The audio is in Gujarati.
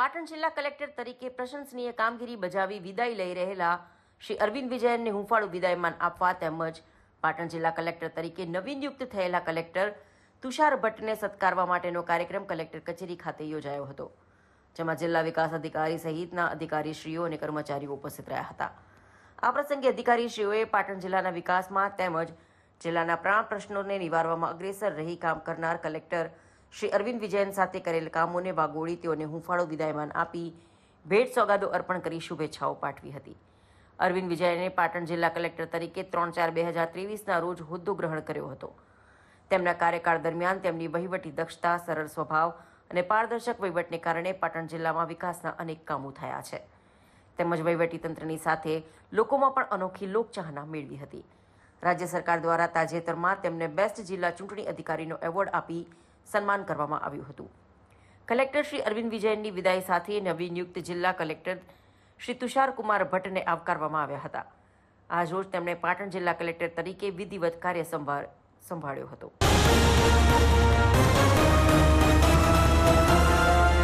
પાટણ જિલ્લા કલેક્ટર તરીકે પ્રશંસનીય કામગીરી બજાવી વિદાય લઈ રહેલા શ્રી અરવિંદ વિજયનને હુંફાળું વિદાયમાન આપવા તેમજ પાટણ જિલ્લા કલેક્ટર તરીકે નવીન નિયુક્ત થયેલા કલેક્ટર તુષાર ભટ્ટને સત્કારવા માટેનો કાર્યક્રમ કલેક્ટર કચેરી ખાતે યોજાયો હતો, જેમાં જિલ્લા વિકાસ અધિકારી સહિતના અધિકારીશ્રીઓ અને કર્મચારીઓ ઉપસ્થિત રહ્યા હતા. આ પ્રસંગે અધિકારીશ્રીઓએ પાટણ જિલ્લાના વિકાસમાં તેમજ જિલ્લાના પ્રાણ પ્રશ્નોને નિવારવામાં અગ્રેસર રહી કામ કરનાર કલેક્ટર શ્રી અરવિંદ વિજયન સાથે કરેલ કામોને વાગોળી તેઓને હુંફાળો વિદાયમાન આપી ભેટ સોગાદો અર્પણ કરી શુભેચ્છાઓ પાઠવી હતી. અરવિંદ વિજયને પાટણ જિલ્લા કલેક્ટર તરીકે 3/4/2023ના રોજ હોદ્દો ગ્રહણ કર્યો હતો. તેમના કાર્યકાળ દરમિયાન તેમની વહીવટી દક્ષતા, સરળ સ્વભાવ અને પારદર્શક વહીવટને કારણે પાટણ જિલ્લામાં વિકાસના અનેક કામો થયા છે. તેમજ વહીવટીતંત્રની સાથે લોકોમાં પણ અનોખી લોકચાહના મેળવી હતી. રાજ્ય સરકાર દ્વારા તાજેતરમાં તેમને બેસ્ટ જિલ્લા ચૂંટણી અધિકારીનો એવોર્ડ આપી સન્માન કરવામાં આવ્યું હતું. કલેક્ટર શ્રી અરવિંદ વિજયનની વિદાય સાથે નવી નિયુક્ત જિલ્લા કલેક્ટર શ્રી તુષાર કુમાર ભટ્ટને આવકારવામાં આવ્યા હતા. આજ રોજ તેમણે પાટણ જિલ્લા કલેક્ટર તરીકે વિધિવત કાર્યભાર સંભાળ્યો હતો.